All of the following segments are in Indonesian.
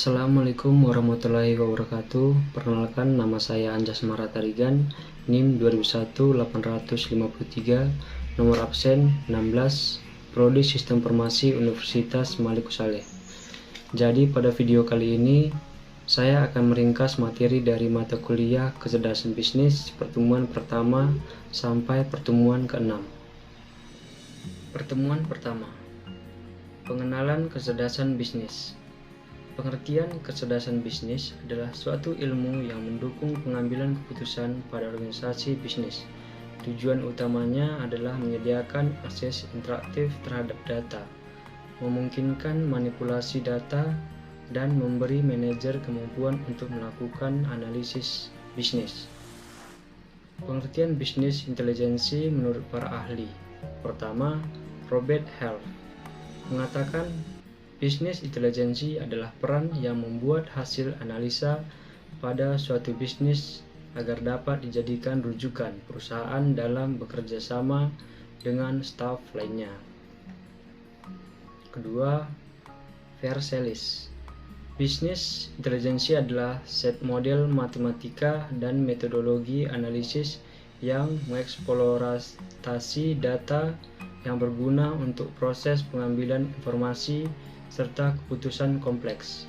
Assalamualaikum warahmatullahi wabarakatuh. Perkenalkan, nama saya Anjas Maratarigan, NIM 201853, nomor absen 16, Prodi Sistem Informasi Universitas Malik Saleh. Jadi pada video kali ini saya akan meringkas materi dari mata kuliah Kecerdasan Bisnis pertemuan pertama sampai pertemuan ke-6. Pertemuan pertama, pengenalan kecerdasan bisnis. Pengertian kecerdasan bisnis adalah suatu ilmu yang mendukung pengambilan keputusan pada organisasi bisnis. Tujuan utamanya adalah menyediakan akses interaktif terhadap data, memungkinkan manipulasi data, dan memberi manajer kemampuan untuk melakukan analisis bisnis. Pengertian bisnis intelijensi menurut para ahli. Pertama, Robert Half mengatakan bisnis intelijensi adalah peran yang membuat hasil analisa pada suatu bisnis agar dapat dijadikan rujukan perusahaan dalam bekerja sama dengan staf lainnya. Kedua, Vercelis. Bisnis intelijensi adalah set model matematika dan metodologi analisis yang mengeksplorasi data yang berguna untuk proses pengambilan informasi serta keputusan kompleks.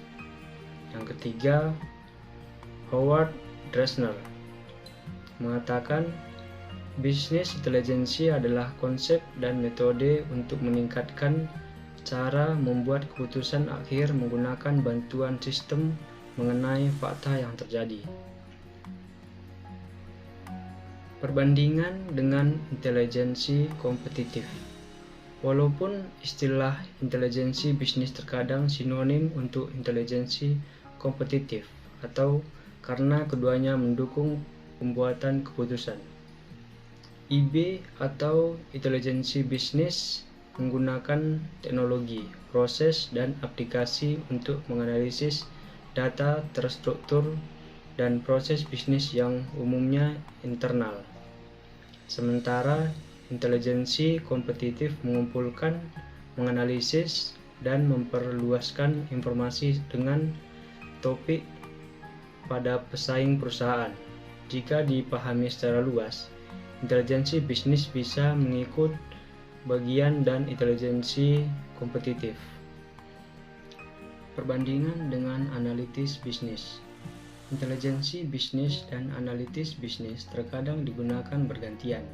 Yang ketiga, Howard Dresner mengatakan bisnis intelijensi adalah konsep dan metode untuk meningkatkan cara membuat keputusan akhir menggunakan bantuan sistem mengenai fakta yang terjadi. Perbandingan dengan intelijensi kompetitif. Walaupun istilah intelijensi bisnis terkadang sinonim untuk intelijensi kompetitif atau karena keduanya mendukung pembuatan keputusan. IB atau intelijensi bisnis menggunakan teknologi, proses, dan aplikasi untuk menganalisis data terstruktur dan proses bisnis yang umumnya internal. Sementara intelijensi kompetitif mengumpulkan, menganalisis, dan memperluaskan informasi dengan topik pada pesaing perusahaan. Jika dipahami secara luas, intelijensi bisnis bisa mengikut bagian dan intelijensi kompetitif. Perbandingan dengan analitis bisnis. Intelijensi bisnis dan analitis bisnis terkadang digunakan bergantian,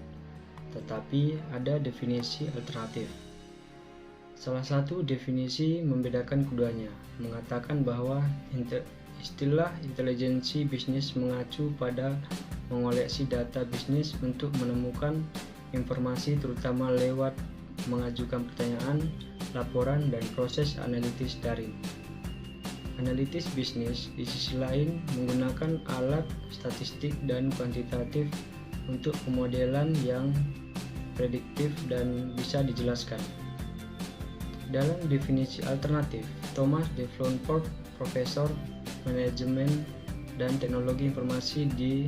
tetapi ada definisi alternatif. Salah satu definisi membedakan keduanya, mengatakan bahwa istilah intelijensi bisnis mengacu pada mengoleksi data bisnis untuk menemukan informasi terutama lewat mengajukan pertanyaan, laporan, dan proses analitis daring. Analitis bisnis di sisi lain menggunakan alat statistik dan kuantitatif untuk pemodelan yang prediktif dan bisa dijelaskan. Dalam definisi alternatif, Thomas Davenport, Profesor Manajemen dan Teknologi Informasi di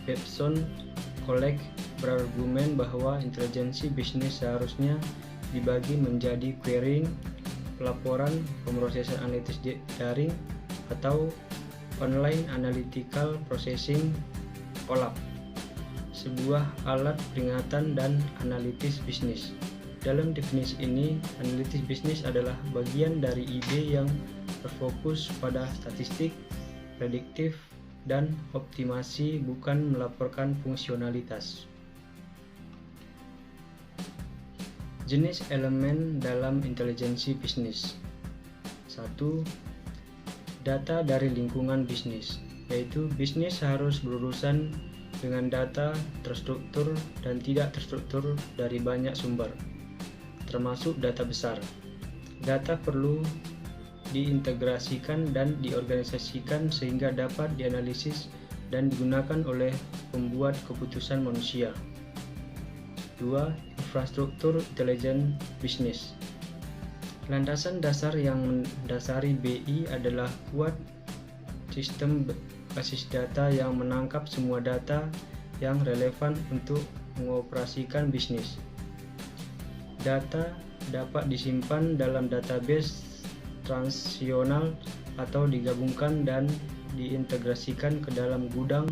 Babson College, berargumen bahwa intelijensi bisnis seharusnya dibagi menjadi querying, pelaporan, pemrosesan analitis daring, atau online analytical processing (OLAP), sebuah alat peringatan dan analitis bisnis. Dalam definisi ini, analitis bisnis adalah bagian dari IB yang berfokus pada statistik, prediktif, dan optimasi, bukan melaporkan fungsionalitas. Jenis elemen dalam intelijensi bisnis. 1. Data dari lingkungan bisnis, yaitu bisnis harus berurusan dengan data terstruktur dan tidak terstruktur dari banyak sumber, termasuk data besar. Data perlu diintegrasikan dan diorganisasikan sehingga dapat dianalisis dan digunakan oleh pembuat keputusan manusia. 2. Infrastruktur intelijen bisnis. Landasan dasar yang mendasari BI adalah kuat sistem basis data yang menangkap semua data yang relevan untuk mengoperasikan bisnis. Data dapat disimpan dalam database transaksional atau digabungkan dan diintegrasikan ke dalam gudang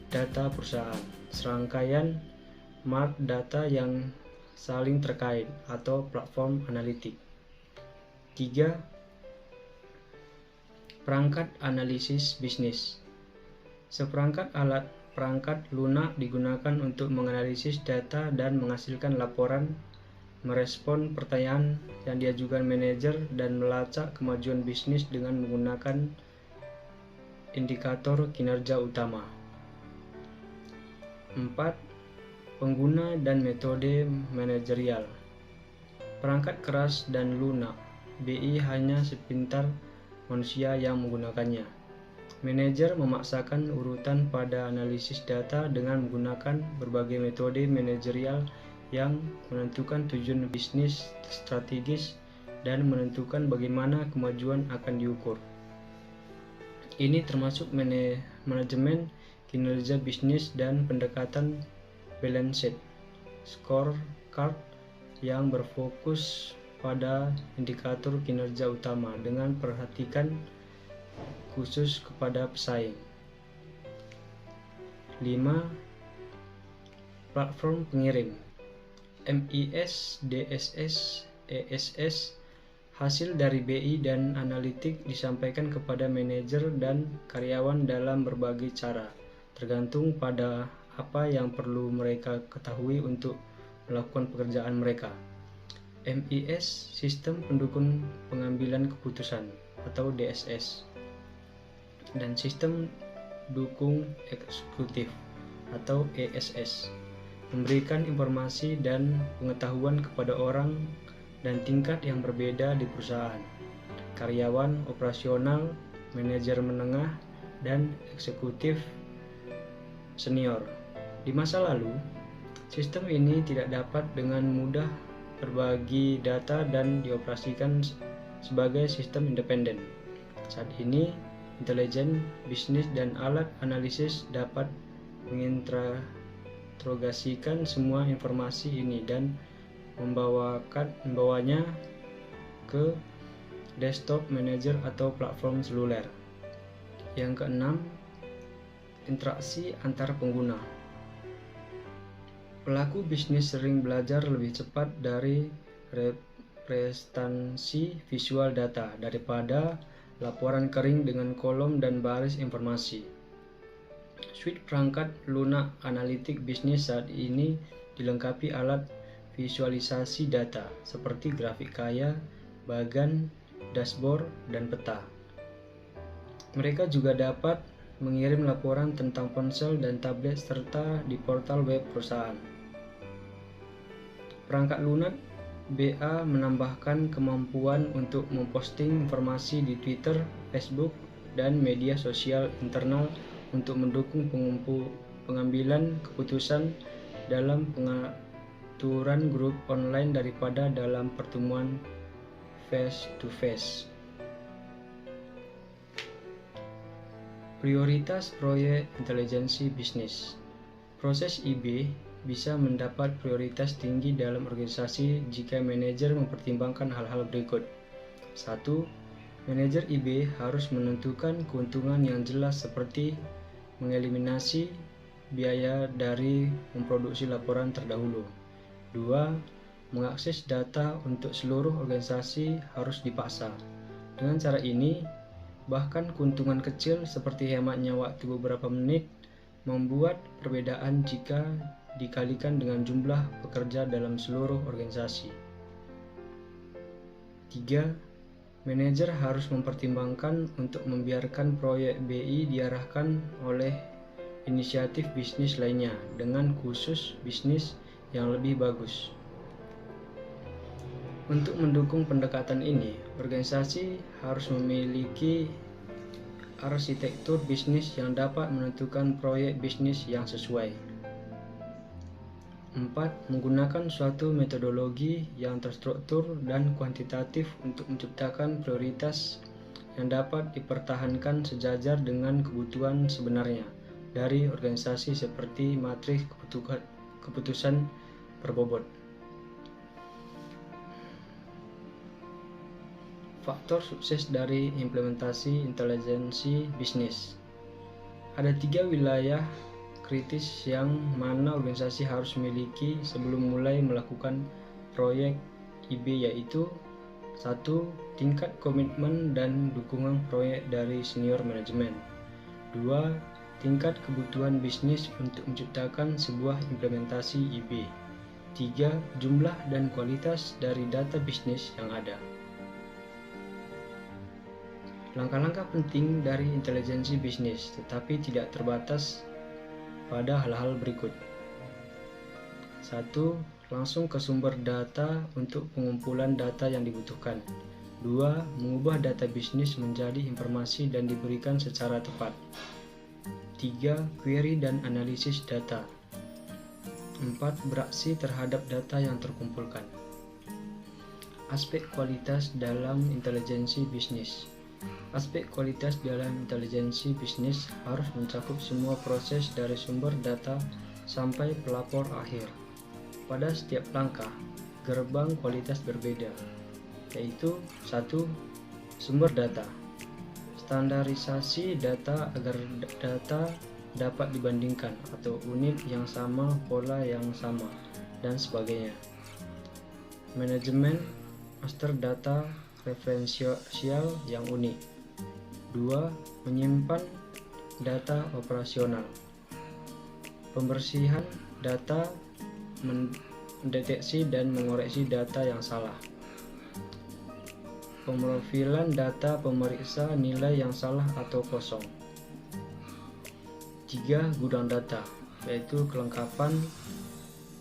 data perusahaan, serangkaian mart data yang saling terkait atau platform analitik. 3. Perangkat analisis bisnis. Seperangkat alat perangkat lunak digunakan untuk menganalisis data dan menghasilkan laporan, merespon pertanyaan yang diajukan manajer, dan melacak kemajuan bisnis dengan menggunakan indikator kinerja utama. 4. Pengguna dan metode manajerial. Perangkat keras dan lunak, BI hanya sepintar manusia yang menggunakannya. Manajer memaksakan urutan pada analisis data dengan menggunakan berbagai metode manajerial yang menentukan tujuan bisnis strategis dan menentukan bagaimana kemajuan akan diukur. Ini termasuk manajemen kinerja bisnis dan pendekatan balance sheet, scorecard yang berfokus pada indikator kinerja utama dengan perhatikan khusus kepada pesaing. 5. Platform pengirim, MIS, DSS, ESS. Hasil dari BI dan analitik disampaikan kepada manajer dan karyawan dalam berbagai cara, tergantung pada apa yang perlu mereka ketahui untuk melakukan pekerjaan mereka. MIS, Sistem Pendukung Pengambilan Keputusan atau DSS, dan Sistem Dukung Eksekutif atau ESS, memberikan informasi dan pengetahuan kepada orang dan tingkat yang berbeda di perusahaan, karyawan, operasional, manajer menengah, dan eksekutif senior. Di masa lalu, sistem ini tidak dapat dengan mudah berbagi data dan dioperasikan sebagai sistem independen. Saat ini, intelijen bisnis dan alat analisis dapat menginterogasikan semua informasi ini dan membawanya ke desktop manager atau platform seluler. Yang keenam, interaksi antar pengguna. Pelaku bisnis sering belajar lebih cepat dari representasi visual data daripada laporan kering dengan kolom dan baris informasi. Suite perangkat lunak analitik bisnis saat ini dilengkapi alat visualisasi data seperti grafik kaya, bagan, dashboard, dan peta. Mereka juga dapat mengirim laporan tentang ponsel dan tablet serta di portal web perusahaan. Perangkat lunak BA menambahkan kemampuan untuk memposting informasi di Twitter, Facebook, dan media sosial internal untuk mendukung pengambilan keputusan dalam pengaturan grup online daripada dalam pertemuan face-to-face. Prioritas proyek intelijensi bisnis. Proses IB bisa mendapat prioritas tinggi dalam organisasi jika manajer mempertimbangkan hal-hal berikut. 1. Manajer IB harus menentukan keuntungan yang jelas seperti mengeliminasi biaya dari memproduksi laporan terdahulu. 2. Mengakses data untuk seluruh organisasi harus dipaksa. Dengan cara ini, bahkan keuntungan kecil seperti hematnya waktu beberapa menit membuat perbedaan jika dikalikan dengan jumlah pekerja dalam seluruh organisasi. 3. Manajer harus mempertimbangkan untuk membiarkan proyek BI diarahkan oleh inisiatif bisnis lainnya dengan khusus bisnis yang lebih bagus. Untuk mendukung pendekatan ini, organisasi harus memiliki arsitektur bisnis yang dapat menentukan proyek bisnis yang sesuai. 4. Menggunakan suatu metodologi yang terstruktur dan kuantitatif untuk menciptakan prioritas yang dapat dipertahankan sejajar dengan kebutuhan sebenarnya dari organisasi seperti matriks keputusan berbobot. Faktor sukses dari implementasi intelijensi bisnis. Ada 3 wilayah kritis yang mana organisasi harus miliki sebelum mulai melakukan proyek IB, yaitu 1. Tingkat komitmen dan dukungan proyek dari senior manajemen. 2. Tingkat kebutuhan bisnis untuk menciptakan sebuah implementasi IB. 3. Jumlah dan kualitas dari data bisnis yang ada. Langkah-langkah penting dari intelijensi bisnis, tetapi tidak terbatas pada hal-hal berikut. 1. Langsung ke sumber data untuk pengumpulan data yang dibutuhkan. 2. Mengubah data bisnis menjadi informasi dan diberikan secara tepat. 3. Query dan analisis data. 4. Beraksi terhadap data yang terkumpulkan. Aspek kualitas dalam intelijensi bisnis. Aspek kualitas dalam intelijensi bisnis harus mencakup semua proses dari sumber data sampai pelapor akhir. Pada setiap langkah, gerbang kualitas berbeda, yaitu 1. Sumber data. Standarisasi data agar data dapat dibandingkan atau unit yang sama, pola yang sama, dan sebagainya. Manajemen master data referensial yang unik. 2. Menyimpan data operasional. Pembersihan data, mendeteksi dan mengoreksi data yang salah. Pemrofilan data, pemeriksa nilai yang salah atau kosong. 3. Gudang data, yaitu kelengkapan,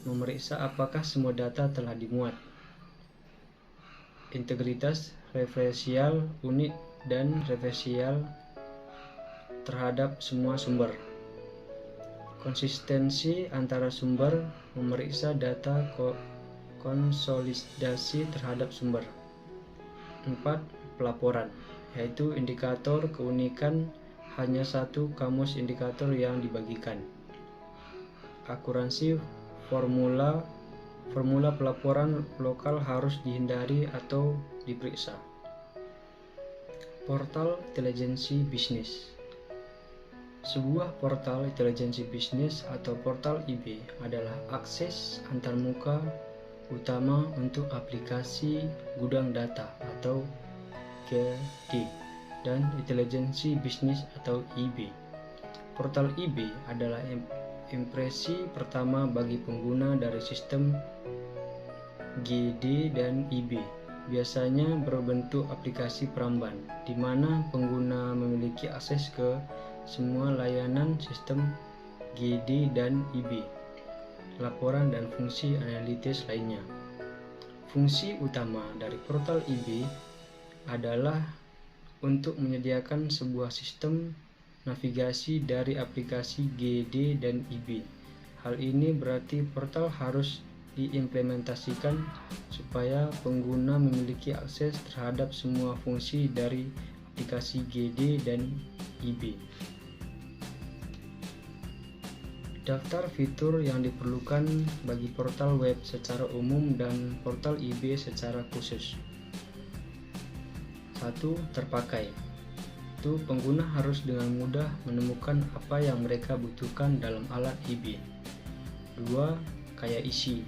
memeriksa apakah semua data telah dimuat. Integritas referensial unik dan referensial terhadap semua sumber. Konsistensi antara sumber, memeriksa data konsolidasi terhadap sumber. 4. Pelaporan, yaitu indikator keunikan, hanya satu kamus indikator yang dibagikan. Akuransi formula pelaporan lokal harus dihindari atau diperiksa. Portal intelijensi bisnis. Sebuah portal intelijensi bisnis atau portal IB adalah akses antarmuka utama untuk aplikasi gudang data atau GD dan intelijensi bisnis atau IB. Portal IB adalah impresi pertama bagi pengguna dari sistem GD dan IB. Biasanya berbentuk aplikasi peramban, di mana pengguna memiliki akses ke semua layanan sistem GD dan IB, laporan dan fungsi analitis lainnya. Fungsi utama dari portal IB adalah untuk menyediakan sebuah sistem navigasi dari aplikasi GD dan IB. Hal ini berarti portal harus diimplementasikan supaya pengguna memiliki akses terhadap semua fungsi dari aplikasi GD dan IB. Daftar fitur yang diperlukan bagi portal web secara umum dan portal IB secara khusus. 1. Terpakai. Itu pengguna harus dengan mudah menemukan apa yang mereka butuhkan dalam alat IB. 2. Kaya isi,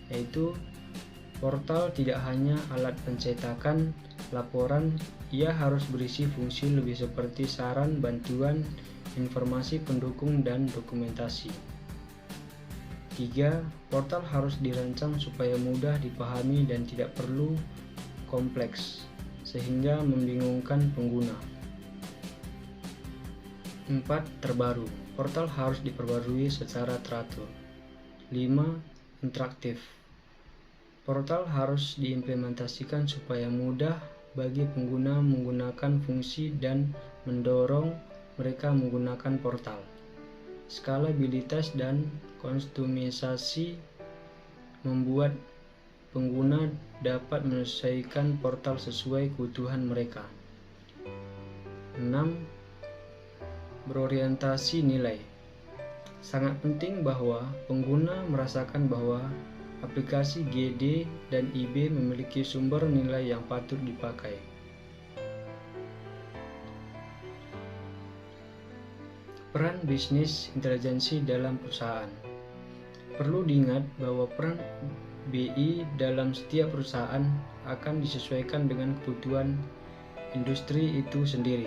yaitu portal tidak hanya alat pencetakan laporan, ia harus berisi fungsi lebih seperti saran, bantuan, informasi pendukung, dan dokumentasi. 3. Portal harus dirancang supaya mudah dipahami dan tidak perlu kompleks, sehingga membingungkan pengguna. 4. Terbaru. Portal harus diperbarui secara teratur. 5. Interaktif. Portal harus diimplementasikan supaya mudah bagi pengguna menggunakan fungsi dan mendorong mereka menggunakan portal. Skalabilitas dan kustomisasi membuat pengguna dapat menyesuaikan portal sesuai kebutuhan mereka. 6. Berorientasi nilai. Sangat penting bahwa pengguna merasakan bahwa aplikasi GD dan IB memiliki sumber nilai yang patut dipakai. Peran bisnis intelijensi dalam perusahaan. Perlu diingat bahwa peran BI dalam setiap perusahaan akan disesuaikan dengan kebutuhan industri itu sendiri.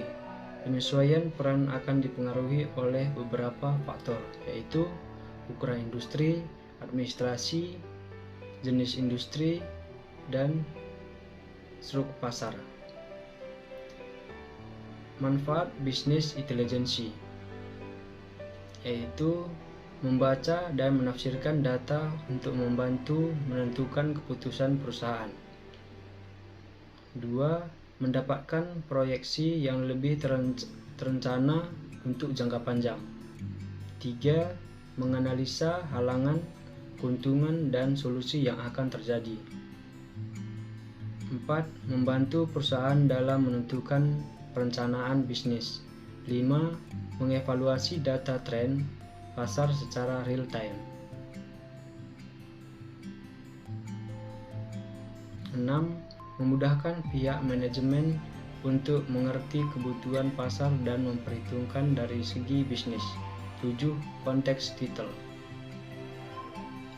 Penyesuaian peran akan dipengaruhi oleh beberapa faktor, yaitu ukuran industri, administrasi, jenis industri, dan struktur pasar. Manfaat bisnis intelijensi yaitu membaca dan menafsirkan data untuk membantu menentukan keputusan perusahaan. 2. Mendapatkan proyeksi yang lebih terencana untuk jangka panjang. 3. Menganalisa halangan, keuntungan, dan solusi yang akan terjadi. 4. Membantu perusahaan dalam menentukan perencanaan bisnis. 5. Mengevaluasi data tren pasar secara real time. 6. Memudahkan pihak manajemen untuk mengerti kebutuhan pasar dan memperhitungkan dari segi bisnis. 7. Konteks titel.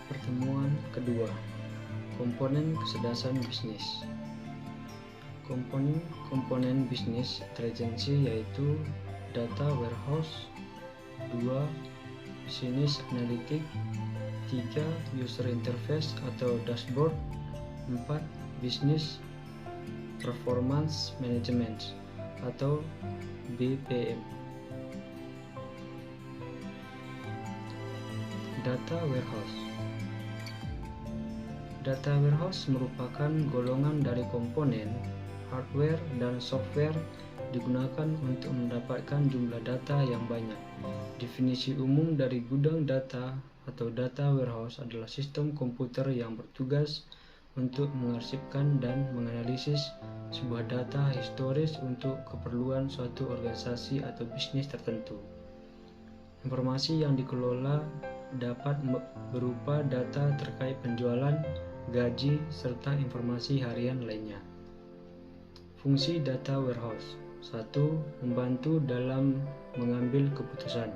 Pertemuan kedua. Komponen kecerdasan bisnis. Komponen bisnis intelijensi yaitu data warehouse, 2. Business analytics, 3. User interface atau dashboard, 4. Business performance management atau BPM. Data warehouse. Data warehouse merupakan golongan dari komponen, hardware, dan software digunakan untuk mendapatkan jumlah data yang banyak. Definisi umum dari gudang data atau data warehouse adalah sistem komputer yang bertugas untuk mengarsipkan dan menganalisis sebuah data historis untuk keperluan suatu organisasi atau bisnis tertentu. Informasi yang dikelola dapat berupa data terkait penjualan, gaji, serta informasi harian lainnya. Fungsi data warehouse. 1. Membantu dalam mengambil keputusan.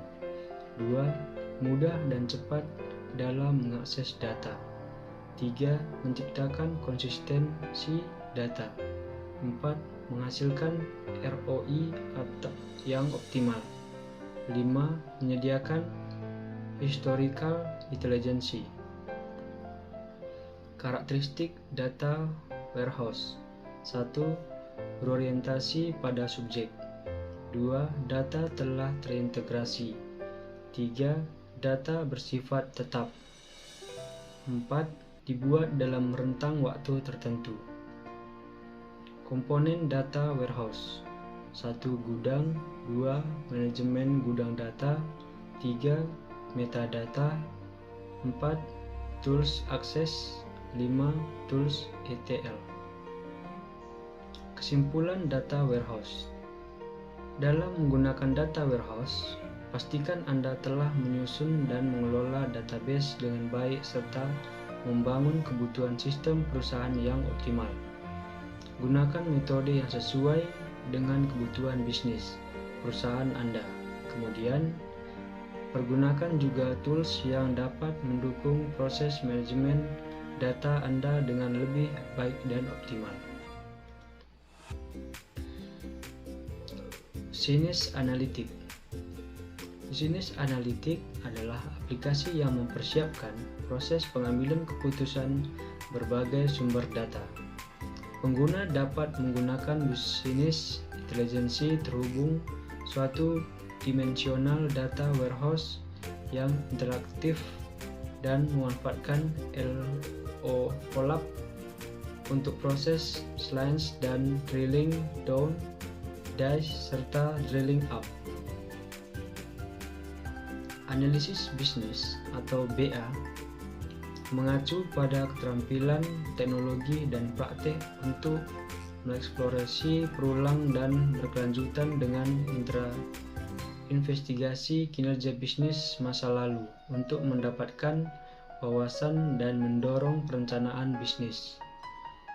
2. Mudah dan cepat dalam mengakses data. 3. Menciptakan konsistensi data. 4. Menghasilkan ROI yang optimal. 5. Menyediakan historical intelligence. Karakteristik data warehouse. 1. Berorientasi pada subjek. 2. Data telah terintegrasi. 3. Data bersifat tetap. 4. Dibuat dalam rentang waktu tertentu. Komponen data warehouse. 1. Gudang. 2. Manajemen gudang data. 3. Metadata. 4. Tools akses. 5. Tools ETL. Kesimpulan data warehouse. Dalam menggunakan data warehouse, pastikan Anda telah menyusun dan mengelola database dengan baik serta membangun kebutuhan sistem perusahaan yang optimal. Gunakan metode yang sesuai dengan kebutuhan bisnis perusahaan Anda. Kemudian, pergunakan juga tools yang dapat mendukung proses manajemen data Anda dengan lebih baik dan optimal. Business Analytics. Business Analytics adalah aplikasi yang mempersiapkan proses pengambilan keputusan berbagai sumber data. Pengguna dapat menggunakan business intelligence terhubung suatu dimensional data warehouse yang interaktif dan memanfaatkan OLAP untuk proses slice dan drilling down, dash, serta drilling up. Analisis bisnis atau BA mengacu pada keterampilan teknologi dan praktek untuk mengeksplorasi berulang dan berkelanjutan dengan investigasi kinerja bisnis masa lalu untuk mendapatkan wawasan, dan mendorong perencanaan bisnis.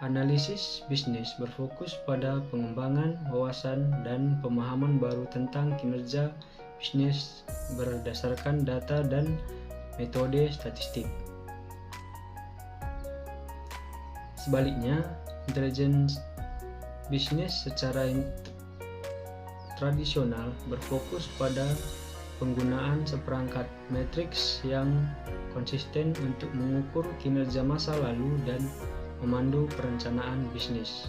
Analisis bisnis berfokus pada pengembangan wawasan dan pemahaman baru tentang kinerja bisnis berdasarkan data dan metode statistik. Sebaliknya, intelligence bisnis secara tradisional berfokus pada penggunaan seperangkat matriks yang konsisten untuk mengukur kinerja masa lalu dan memandu perencanaan bisnis.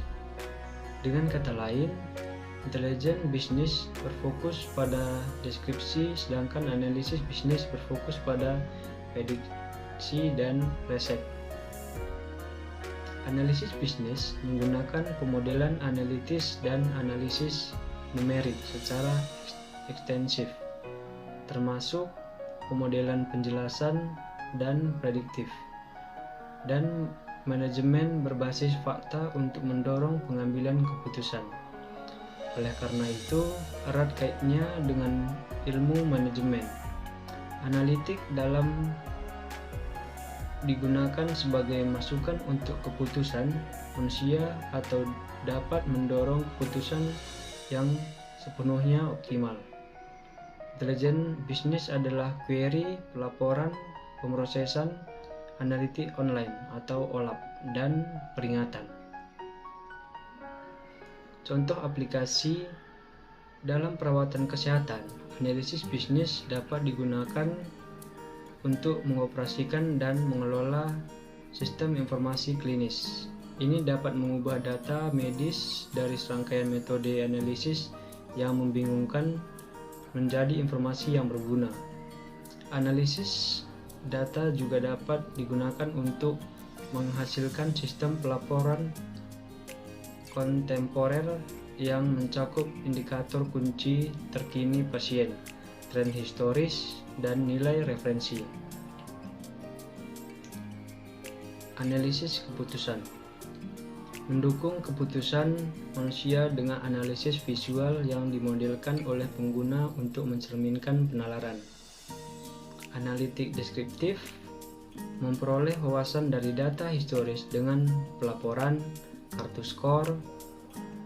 Dengan kata lain, intelijen bisnis berfokus pada deskripsi, sedangkan analisis bisnis berfokus pada prediksi dan resep. Analisis bisnis menggunakan pemodelan analitis dan analisis numerik secara ekstensif, termasuk pemodelan penjelasan dan prediktif, dan manajemen berbasis fakta untuk mendorong pengambilan keputusan. Oleh karena itu, erat kaitnya dengan ilmu manajemen. Analitik digunakan sebagai masukan untuk keputusan manusia atau dapat mendorong keputusan yang sepenuhnya optimal. Intelijen bisnis adalah query, pelaporan, pemrosesan, analitik online atau OLAP, dan peringatan. Contoh aplikasi dalam perawatan kesehatan, analisis bisnis dapat digunakan untuk mengoperasikan dan mengelola sistem informasi klinis. Ini dapat mengubah data medis dari serangkaian metode analisis yang membingungkan menjadi informasi yang berguna. Analisis data juga dapat digunakan untuk menghasilkan sistem pelaporan kontemporer yang mencakup indikator kunci terkini pasien, tren historis, dan nilai referensi. Analisis keputusan mendukung keputusan manusia dengan analisis visual yang dimodelkan oleh pengguna untuk mencerminkan penalaran. Analitik deskriptif memperoleh wawasan dari data historis dengan pelaporan, kartu skor,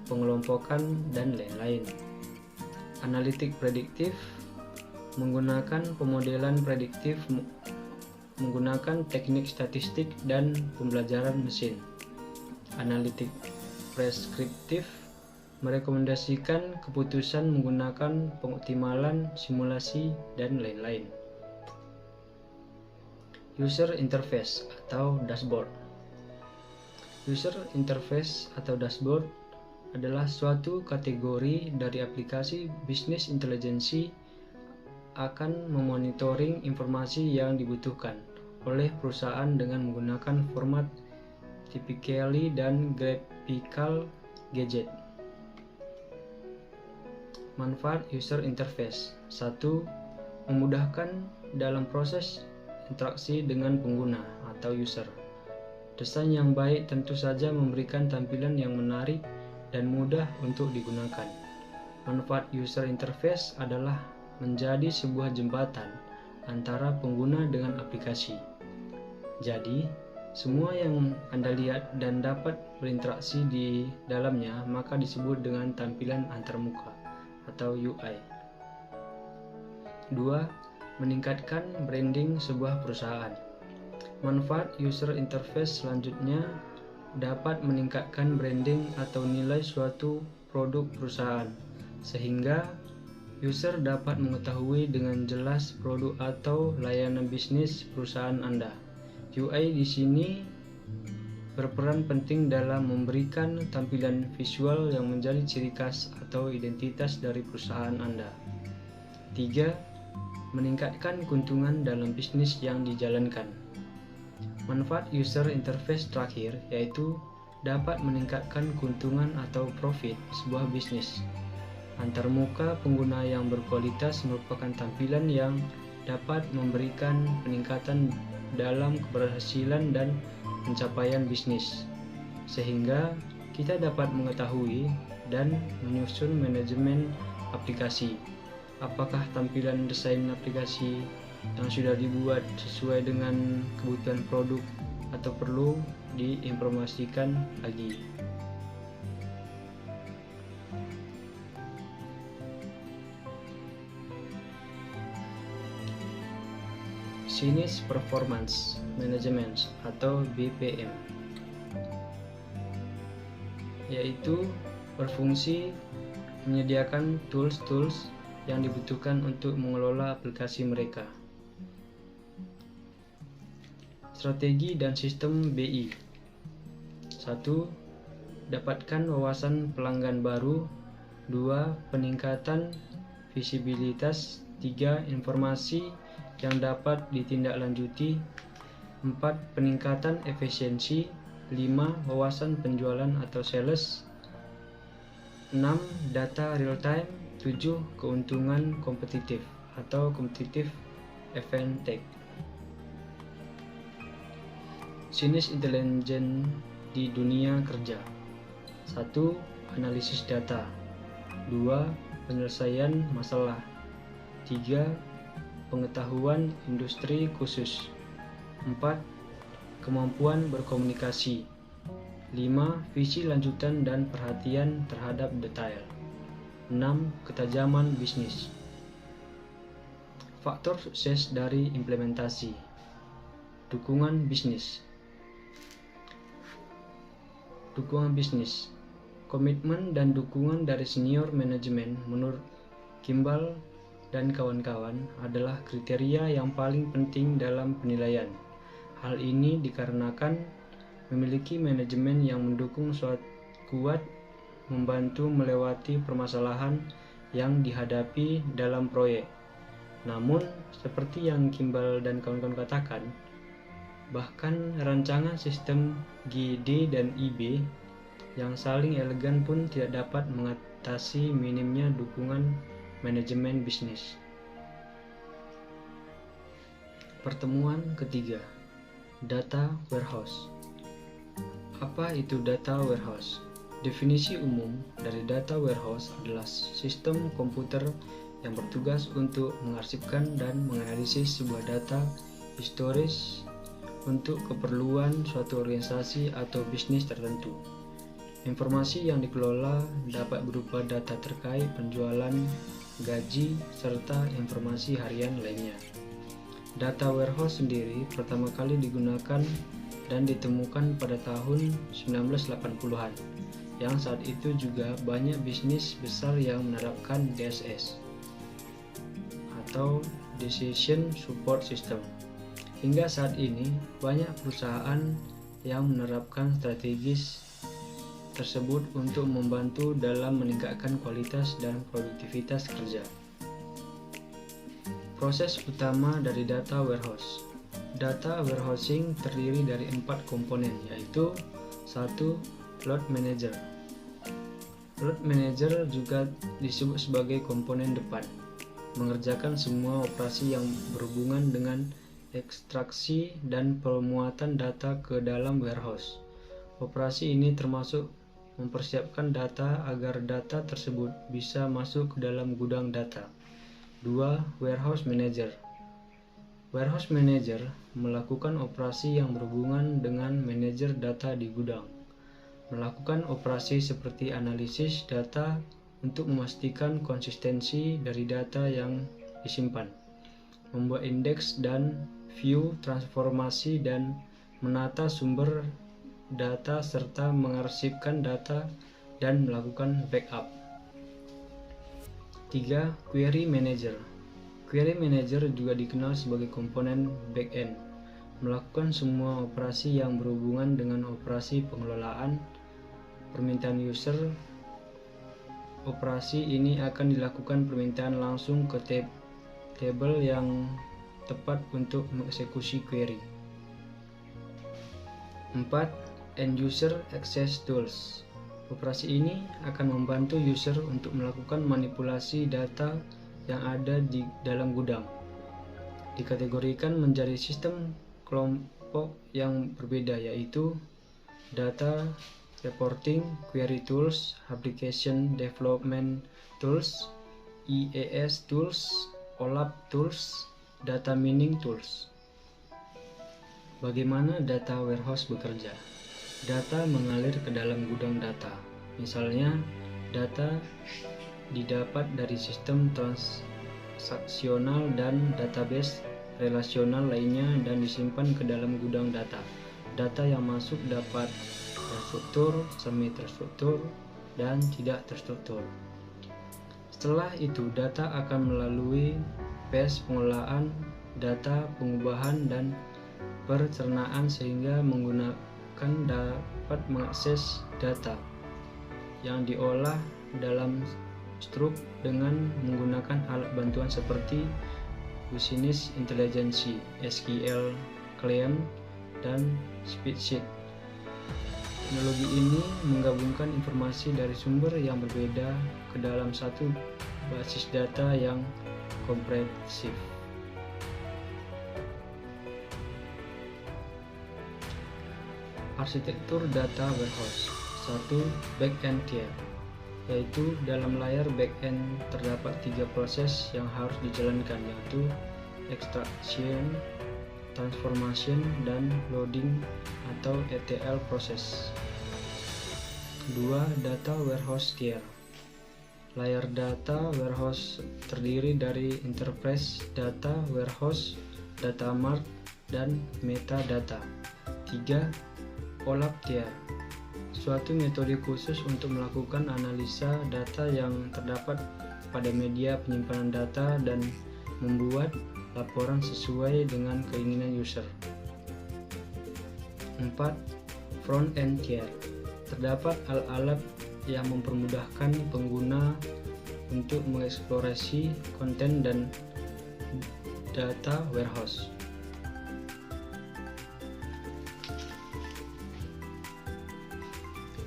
pengelompokan, dan lain-lain. Analitik prediktif menggunakan pemodelan prediktif menggunakan teknik statistik dan pembelajaran mesin. Analitik preskriptif merekomendasikan keputusan menggunakan pengoptimalan, simulasi, dan lain-lain. User interface atau dashboard. User interface atau dashboard adalah suatu kategori dari aplikasi bisnis intelijensi akan memonitoring informasi yang dibutuhkan oleh perusahaan dengan menggunakan format typically dan graphical gadget. Manfaat user interface. 1. Memudahkan dalam proses interaksi dengan pengguna atau user. Desain yang baik tentu saja memberikan tampilan yang menarik dan mudah untuk digunakan. Manfaat user interface adalah menjadi sebuah jembatan antara pengguna dengan aplikasi. Jadi, semua yang Anda lihat dan dapat berinteraksi di dalamnya maka disebut dengan tampilan antarmuka atau UI. 2. Meningkatkan branding sebuah perusahaan. Manfaat user interface selanjutnya dapat meningkatkan branding atau nilai suatu produk perusahaan, sehingga user dapat mengetahui dengan jelas produk atau layanan bisnis perusahaan Anda. UI di sini berperan penting dalam memberikan tampilan visual yang menjadi ciri khas atau identitas dari perusahaan Anda. 3. Meningkatkan keuntungan dalam bisnis yang dijalankan. Manfaat user interface terakhir yaitu dapat meningkatkan keuntungan atau profit sebuah bisnis. Antarmuka pengguna yang berkualitas merupakan tampilan yang dapat memberikan peningkatan dalam keberhasilan dan pencapaian bisnis, sehingga kita dapat mengetahui dan menyusun manajemen aplikasi. Apakah tampilan desain aplikasi yang sudah dibuat sesuai dengan kebutuhan produk atau perlu diinformasikan lagi. Business Performance Management atau BPM, yaitu berfungsi menyediakan tools-tools yang dibutuhkan untuk mengelola aplikasi mereka. Strategi dan sistem BI. 1. Dapatkan wawasan pelanggan baru. 2. Peningkatan visibilitas. 3. Informasi yang dapat ditindaklanjuti. 4. Peningkatan efisiensi. 5. Wawasan penjualan atau sales. 6. Data real time. 7. Keuntungan kompetitif atau competitive advantage. Business intelligence di dunia kerja. 1. Analisis data. 2. Penyelesaian masalah. 3. Pengetahuan industri khusus. 4. Kemampuan berkomunikasi. 5. Visi lanjutan dan perhatian terhadap detail. 6. Ketajaman bisnis. Faktor sukses dari implementasi. Dukungan bisnis. Dukungan bisnis. Komitmen dan dukungan dari senior manajemen menurut Kimball dan kawan-kawan adalah kriteria yang paling penting dalam penilaian. Hal ini dikarenakan memiliki manajemen yang mendukung suatu kuat membantu melewati permasalahan yang dihadapi dalam proyek. Namun, seperti yang Kimball dan kawan-kawan katakan, bahkan rancangan sistem GD dan IB yang saling elegan pun tidak dapat mengatasi minimnya dukungan manajemen bisnis. Pertemuan ketiga, data warehouse. Apa itu data warehouse? Definisi umum dari data warehouse adalah sistem komputer yang bertugas untuk mengarsipkan dan menganalisis sebuah data historis untuk keperluan suatu organisasi atau bisnis tertentu. Informasi yang dikelola dapat berupa data terkait penjualan, gaji, serta informasi harian lainnya. Data warehouse sendiri pertama kali digunakan dan ditemukan pada tahun 1980-an, yang saat itu juga banyak bisnis besar yang menerapkan DSS atau Decision Support System. Hingga saat ini, banyak perusahaan yang menerapkan strategis tersebut untuk membantu dalam meningkatkan kualitas dan produktivitas kerja. Proses utama dari data warehouse. Data warehousing terdiri dari 4 komponen, yaitu 1. Load manager. Load manager juga disebut sebagai komponen depan, mengerjakan semua operasi yang berhubungan dengan ekstraksi dan pemuatan data ke dalam warehouse. Operasi ini termasuk mempersiapkan data agar data tersebut bisa masuk ke dalam gudang data. 2. Warehouse manager. Warehouse manager melakukan operasi yang berhubungan dengan manajer data di gudang, melakukan operasi seperti analisis data untuk memastikan konsistensi dari data yang disimpan, membuat indeks dan view transformasi dan menata sumber data serta mengarsipkan data dan melakukan backup. 3. Query manager. Query manager juga dikenal sebagai komponen backend, melakukan semua operasi yang berhubungan dengan operasi pengelolaan permintaan user. Operasi ini akan dilakukan permintaan langsung ke tabel yang tepat untuk mengeksekusi query. 4. End user access tools. Operasi ini akan membantu user untuk melakukan manipulasi data yang ada di dalam gudang. Dikategorikan menjadi sistem kelompok yang berbeda, yaitu data reporting, query tools, application development tools, IES tools, OLAP tools, Data Mining Tools. Bagaimana data warehouse bekerja? Data mengalir ke dalam gudang data. Misalnya, data didapat dari sistem transaksional dan database relasional lainnya dan disimpan ke dalam gudang data. Data yang masuk dapat terstruktur, semi-terstruktur, dan tidak terstruktur. Setelah itu, data akan melalui proses pengolahan data, pengubahan, dan pencernaan sehingga menggunakan dapat mengakses data yang diolah dalam struk dengan menggunakan alat bantuan seperti Business Intelligence, SQL Client, dan Spreadsheet. Teknologi ini menggabungkan informasi dari sumber yang berbeda ke dalam satu basis data yang komprehensif. Arsitektur data warehouse. 1. Back-end tier, yaitu dalam layar back-end terdapat 3 proses yang harus dijalankan, yaitu extraction, transformation, dan loading atau ETL proses. 2. Data warehouse tier. Layar data warehouse terdiri dari interface data warehouse, data mart, dan metadata. 3. OLAP tier, suatu metode khusus untuk melakukan analisa data yang terdapat pada media penyimpanan data dan membuat laporan sesuai dengan keinginan user. 4. Front-end tier, terdapat alat-alat yang mempermudahkan pengguna untuk mengeksplorasi konten dan data warehouse.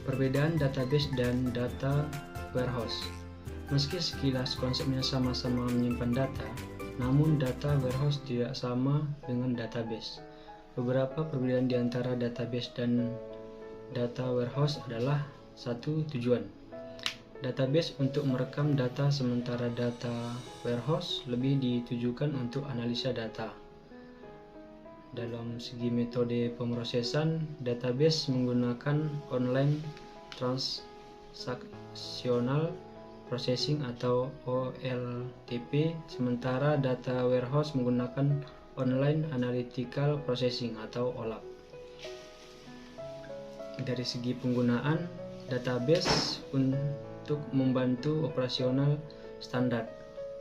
Perbedaan database dan data warehouse. Meski sekilas konsepnya sama-sama menyimpan data, namun data warehouse tidak sama dengan database. Beberapa perbedaan di antara database dan data warehouse adalah: 1. Tujuan. Database untuk merekam data, sementara data warehouse lebih ditujukan untuk analisa data. Dalam segi metode pemrosesan, database menggunakan online transactional processing atau OLTP, sementara data warehouse menggunakan online analytical processing atau OLAP. Dari segi penggunaan, database untuk membantu operasional standar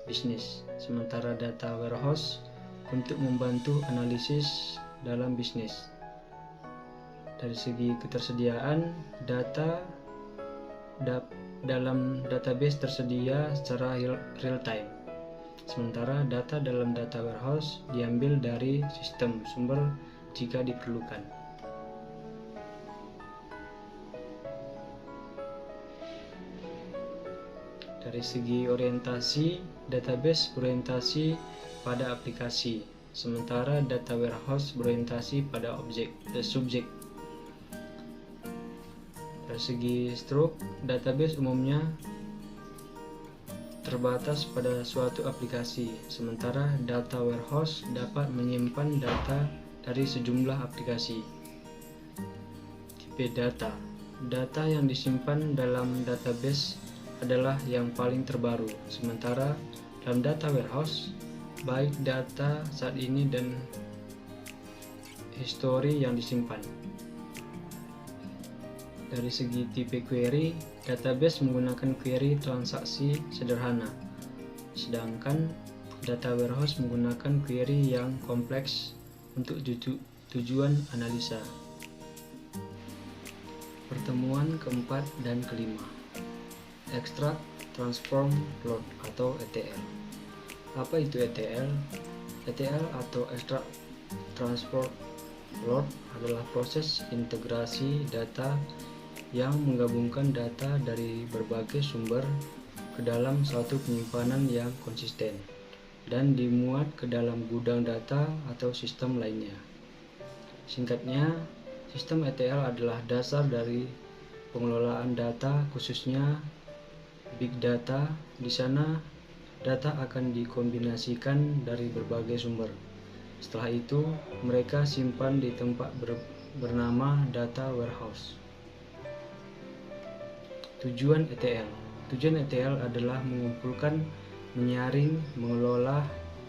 bisnis, sementara data warehouse untuk membantu analisis dalam bisnis. Dari segi ketersediaan, data dalam database tersedia secara real time, sementara data dalam data warehouse diambil dari sistem sumber jika diperlukan. Dari segi orientasi, database berorientasi pada aplikasi, sementara data warehouse berorientasi pada subjek. Dari segi struk, database umumnya terbatas pada suatu aplikasi, sementara data warehouse dapat menyimpan data dari sejumlah aplikasi. Tipe data. Data yang disimpan dalam database adalah yang paling terbaru, sementara dalam data warehouse, baik data saat ini dan histori yang disimpan. Dari segi tipe query, database menggunakan query transaksi sederhana, sedangkan data warehouse menggunakan query yang kompleks untuk tujuan analisa. Pertemuan keempat dan kelima. Extract, Transform, Load atau ETL. Apa itu ETL? ETL atau Extract, Transform, Load adalah proses integrasi data yang menggabungkan data dari berbagai sumber ke dalam suatu penyimpanan yang konsisten dan dimuat ke dalam gudang data atau sistem lainnya. Singkatnya, sistem ETL adalah dasar dari pengelolaan data, khususnya big data. Di sana data akan dikombinasikan dari berbagai sumber. Setelah itu, mereka simpan di tempat bernama data warehouse. Tujuan ETL. Tujuan ETL adalah mengumpulkan, menyaring, mengelola,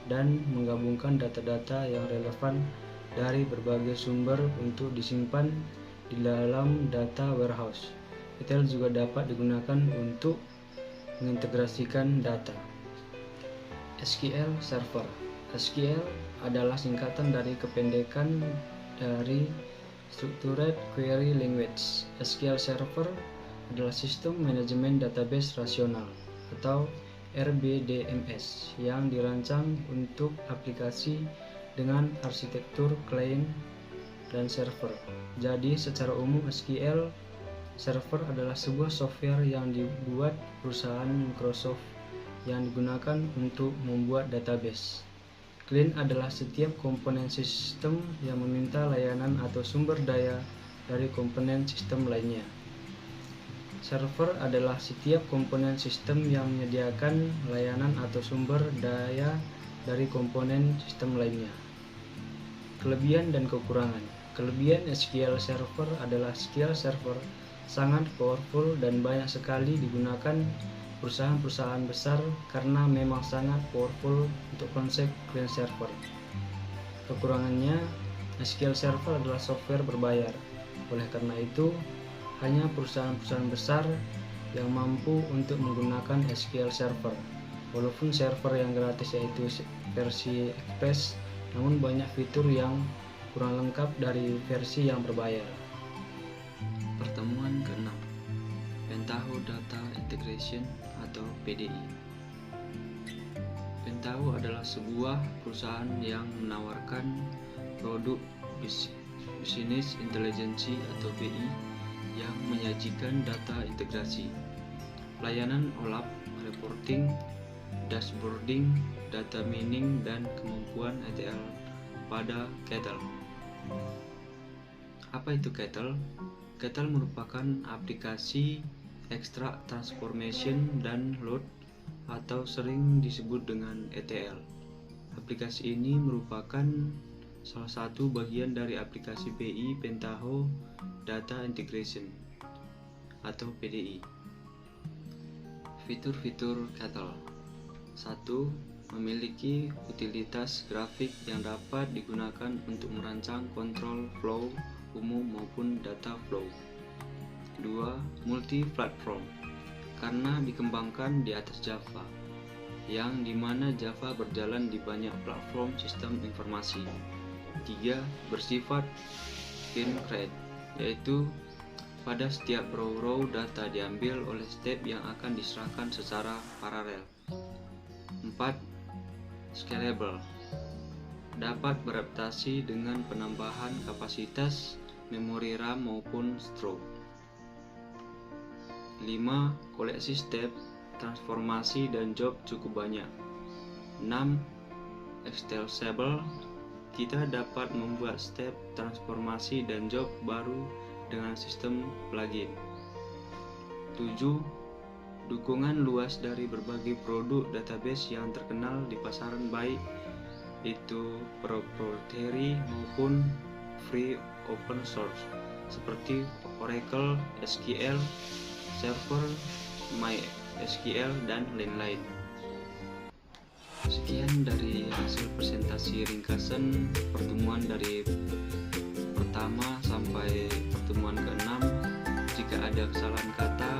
dan menggabungkan data-data yang relevan dari berbagai sumber untuk disimpan di dalam data warehouse. ETL juga dapat digunakan untuk mengintegrasikan data. SQL Server. SQL adalah singkatan dari kependekan dari Structured Query Language. SQL Server adalah sistem manajemen database rasional atau RBDMS yang dirancang untuk aplikasi dengan arsitektur client dan server. Jadi secara umum SQL Server adalah sebuah software yang dibuat perusahaan Microsoft yang digunakan untuk membuat database. Client adalah setiap komponen sistem yang meminta layanan atau sumber daya dari komponen sistem lainnya. Server adalah setiap komponen sistem yang menyediakan layanan atau sumber daya dari komponen sistem lainnya. Kelebihan dan kekurangan. Kelebihan SQL Server adalah SQL Server sangat powerful dan banyak sekali digunakan perusahaan-perusahaan besar karena memang sangat powerful untuk konsep client server. Kekurangannya, SQL Server adalah software berbayar. Oleh karena itu, hanya perusahaan-perusahaan besar yang mampu untuk menggunakan SQL Server. Walaupun server yang gratis yaitu versi Express, namun banyak fitur yang kurang lengkap dari versi yang berbayar. Pertemuan ke-6, Pentaho Data Integration atau PDI. Pentaho adalah sebuah perusahaan yang menawarkan produk Business Intelligence atau BI yang menyajikan data integrasi, pelayanan OLAP, reporting, dashboarding, data mining, dan kemampuan ETL pada Kettle. Apa itu Kettle? Kettle merupakan aplikasi extract, transformation, dan load atau sering disebut dengan ETL. Aplikasi ini merupakan salah satu bagian dari aplikasi BI Pentaho Data Integration atau PDI. Fitur-fitur Kettle. 1. Memiliki utilitas grafik yang dapat digunakan untuk merancang kontrol flow umum maupun data flow. 2. Multi-platform karena dikembangkan di atas Java, yang dimana Java berjalan di banyak platform sistem informasi. 3. Bersifat concurrent, yaitu pada setiap row data diambil oleh step yang akan diserahkan secara paralel. 4. Scalable, dapat beradaptasi dengan penambahan kapasitas memori RAM maupun stroke. 5. Koleksi step, transformasi, dan job cukup banyak. 6. Extensible, kita dapat membuat step, transformasi, dan job baru dengan sistem plugin. 7. Dukungan luas dari berbagai produk database yang terkenal di pasaran, baik itu proprietary maupun free open source seperti Oracle, SQL Server, MySQL, dan lain-lain. Sekian dari hasil presentasi ringkasan pertemuan dari pertama sampai pertemuan ke-6. Jika ada kesalahan kata,